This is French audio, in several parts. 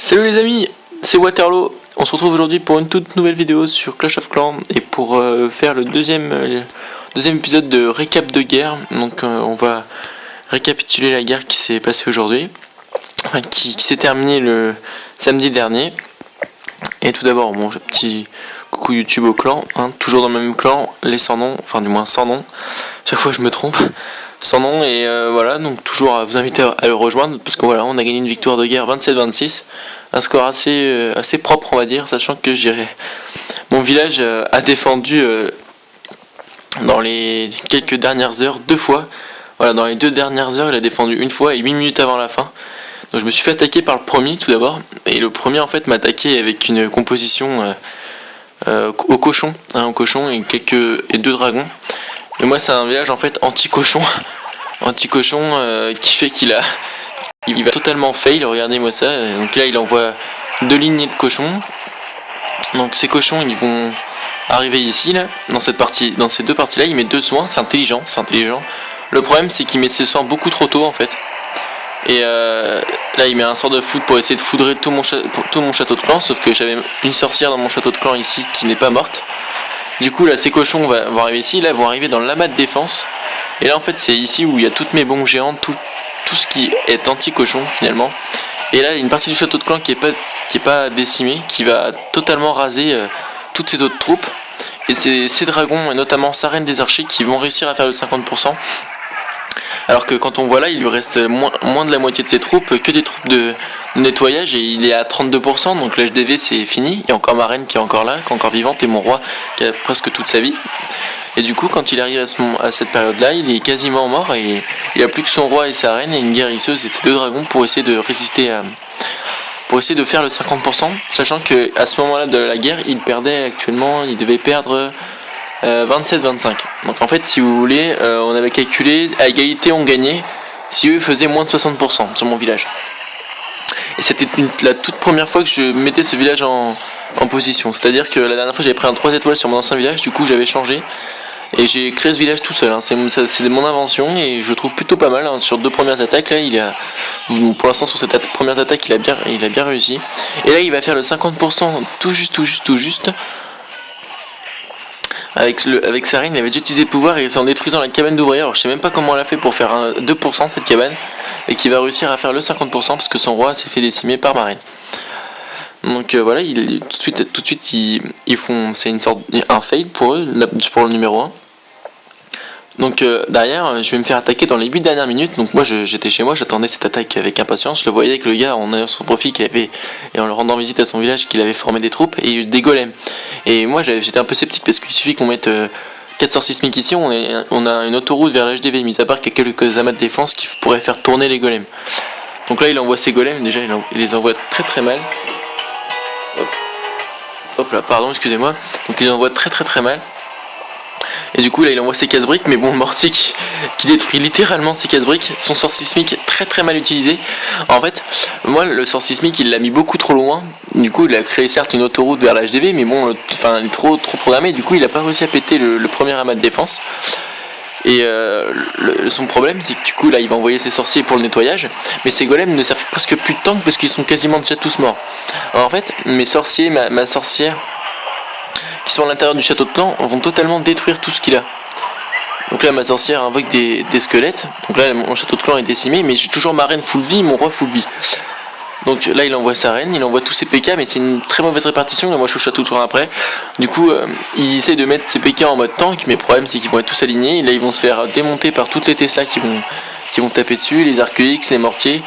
Salut les amis, c'est Waterloo. On se retrouve aujourd'hui pour une toute nouvelle vidéo sur Clash of Clans et pour faire le deuxième épisode de récap de guerre. Donc on va récapituler la guerre qui s'est passée aujourd'hui, qui s'est terminée le samedi dernier. Et tout d'abord, bon, petit coucou YouTube au clan, toujours dans le même clan, les sans nom, enfin du moins sans nom. Chaque fois je me trompe. Sans nom et voilà, donc toujours à vous inviter à le rejoindre parce que voilà, on a gagné une victoire de guerre 27-26, un score assez propre on va dire, sachant que mon village a défendu dans les quelques dernières heures 2 fois. Voilà, dans les 2 dernières heures il a défendu une fois et 8 minutes avant la fin. Donc je me suis fait attaquer par le premier tout d'abord, et le premier en fait m'a attaqué avec une composition au cochon et 2 dragons. Mais moi c'est un village en fait anti-cochon qui fait qu'il va totalement fail. Regardez-moi ça. Donc là il envoie 2 lignées de cochons. Donc ces cochons ils vont arriver ici là, dans ces 2 parties là. Il met 2 soins, c'est intelligent. Le problème c'est qu'il met ses soins beaucoup trop tôt en fait. Et là il met un sort de foudre pour essayer de foudrer tout mon château de clan. Sauf que j'avais une sorcière dans mon château de clan ici qui n'est pas morte. Du coup là ces cochons vont arriver ici, là vont arriver dans l'amas de défense. Et là en fait c'est ici où il y a toutes mes bombes géantes, tout ce qui est anti-cochon finalement. Et là il y a une partie du château de clan qui est pas décimée, qui va totalement raser toutes ces autres troupes. Et c'est ces dragons, et notamment sa reine des archers, qui vont réussir à faire le 50%. Alors que quand on voit là, il lui reste moins de la moitié de ses troupes, que des troupes de nettoyage, et il est à 32%, donc l'HDV c'est fini. Il y a encore ma reine qui est encore là, qui est encore vivante, et mon roi qui a presque toute sa vie. Et du coup, quand il arrive à cette période-là, il est quasiment mort, et il n'y a plus que son roi et sa reine, et une guérisseuse et ses 2 dragons pour essayer de résister pour essayer de faire le 50%, sachant que à ce moment-là de la guerre, il devait perdre 27-25. Donc en fait, si vous voulez, on avait calculé, à égalité on gagnait si eux faisaient moins de 60% sur mon village. Et c'était la toute première fois que je mettais ce village en position. C'est-à-dire que la dernière fois j'avais pris un 3 étoiles sur mon ancien village, du coup j'avais changé. Et j'ai créé ce village tout seul, c'est mon invention et je trouve plutôt pas mal. Sur 2 premières attaques, là pour l'instant sur cette première attaque il a bien réussi. Et là il va faire le 50% tout juste. Avec sa reine, il avait déjà utilisé le pouvoir et c'est en détruisant la cabane d'ouvriers. Alors je sais même pas comment elle a fait pour faire 2% cette cabane, et qui va réussir à faire le 50% parce que son roi s'est fait décimer par ma reine. Donc voilà, tout de suite ils font, c'est un fail pour eux, pour le numéro 1. Donc derrière, je vais me faire attaquer dans les 8 dernières minutes. Donc moi j'étais chez moi, j'attendais cette attaque avec impatience. Je le voyais avec le gars en ayant son profil et en le rendant visite à son village, qu'il avait formé des troupes et des golems. Et moi j'étais un peu sceptique parce qu'il suffit qu'on mette 4 sorts sismiques ici, on a une autoroute vers l'HDV, mis à part qu'il y a quelques amas de défense qui pourraient faire tourner les golems. Donc là il envoie ses golems, déjà il les envoie très mal. Hop là, pardon, excusez-moi. Donc il les envoie très mal. Et du coup là il envoie ses casse-briques, mais bon, le mortier qui détruit littéralement ses casse-briques. Son sort sismique très mal utilisé. En fait, moi le sort sismique il l'a mis beaucoup trop loin. Du coup il a créé certes une autoroute vers la HDV, mais bon, il est trop programmé. Du coup il a pas réussi à péter le premier amas de défense. Et son problème c'est que du coup là il va envoyer ses sorciers pour le nettoyage, mais ses golems ne servent presque plus de tank parce qu'ils sont quasiment déjà tous morts. Alors en fait mes sorciers, ma sorcière qui sont à l'intérieur du château de clan vont totalement détruire tout ce qu'il a. Donc là ma sorcière invoque des squelettes. Donc là mon château de clan est décimé, mais j'ai toujours ma reine full vie, mon roi full vie. Donc là il envoie sa reine, il envoie tous ses PK, mais c'est une très mauvaise répartition. Là, moi je suis au château de clan après. Du coup il essaie de mettre ses PK en mode tank, mais le problème c'est qu'ils vont être tous alignés. Et là ils vont se faire démonter par toutes les Tesla qui vont taper dessus, les arcs X, les mortiers,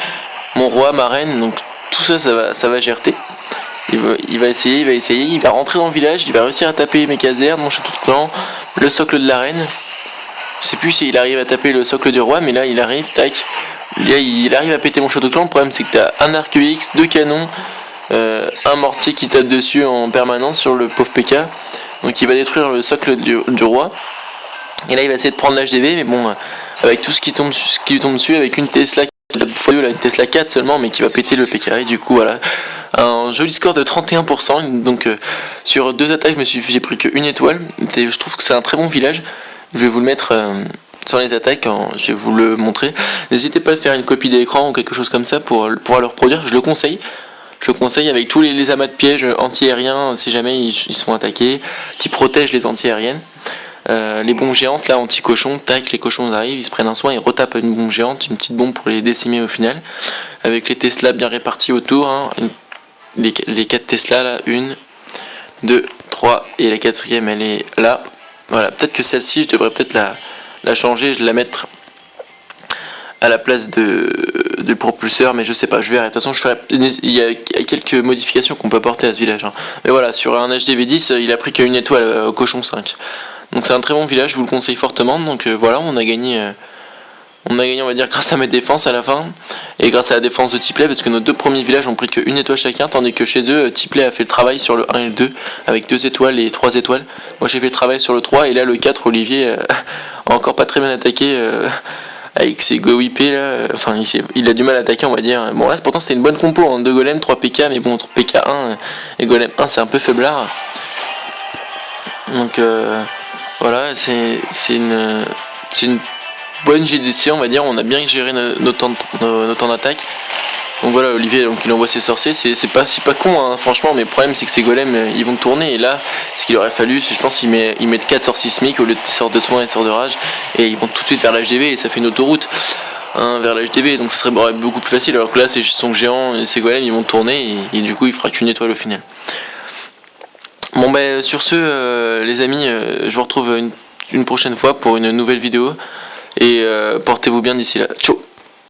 mon roi, ma reine. Donc tout ça va GRT. Il va essayer, il va rentrer dans le village, il va réussir à taper mes casernes, mon château de clan, le socle de la reine. Je sais plus s'il arrive à taper le socle du roi, mais là il arrive, tac. Là, il arrive à péter mon château de clan. Le problème c'est que t'as un arc X, 2 canons, un mortier qui tape dessus en permanence sur le pauvre PK. Donc il va détruire le socle du roi. Et là il va essayer de prendre l'HDV, mais bon, avec tout ce qui lui tombe dessus, avec une Tesla une Tesla 4 seulement, mais qui va péter le PK. Et du coup voilà, un joli score de 31%. Donc sur 2 attaques j'ai pris que 1 étoile. Et je trouve que c'est un très bon village. Je vais vous le mettre sur les attaques, je vais vous le montrer. N'hésitez pas à faire une copie d'écran ou quelque chose comme ça pour le reproduire, je le conseille. je conseille avec tous les amas de pièges anti-aériens si jamais ils sont attaqués, qui protègent les anti-aériennes. Les bombes géantes là anti-cochons, tac, les cochons arrivent, ils se prennent un soin, ils retapent une bombe géante, une petite bombe pour les décimer au final. Avec les Tesla bien répartis autour, hein, les 4 Tesla là, 1, 2, 3 et la quatrième elle est là. Voilà, peut-être que celle-ci je devrais peut-être la changer, je la mettre à la place du propulseur, mais je sais pas, je verrai. De toute façon, il y a quelques modifications qu'on peut apporter à ce village. Hein. Mais voilà, sur un HDV10, il a pris qu'une étoile au cochon 5. Donc c'est un très bon village, je vous le conseille fortement. Donc voilà, on a gagné, on va dire, grâce à mes défenses à la fin, et grâce à la défense de Tipley, parce que nos deux premiers villages ont pris qu'une étoile chacun, tandis que chez eux, Tipley a fait le travail sur le 1 et le 2, avec 2 étoiles et 3 étoiles. Moi j'ai fait le travail sur le 3, et là le 4, Olivier, a encore pas très bien attaqué. Avec ses go whip là, enfin il a du mal à attaquer on va dire. Bon là pourtant c'était une bonne compo, hein, 2 golems, 3 PK, mais bon entre PK 1 et golem 1 c'est un peu faiblard. Donc voilà, c'est une bonne GDC on va dire, on a bien géré nos temps d'attaque. Donc voilà, Olivier donc il envoie ses sorciers, c'est pas con hein, franchement, mais le problème c'est que ces golems ils vont tourner, et là ce qu'il aurait fallu, je pense qu'ils mettent 4 sorts sismiques au lieu de sorts de soins et sorts de rage, et ils vont tout de suite vers l'HDV, et ça fait une autoroute hein, vers l'HDV, donc ce serait beaucoup plus facile, alors que là c'est son géant et ces golems ils vont tourner, et du coup il fera qu'une étoile au final. Bon ben sur ce les amis, je vous retrouve une prochaine fois pour une nouvelle vidéo, et portez-vous bien d'ici là, ciao.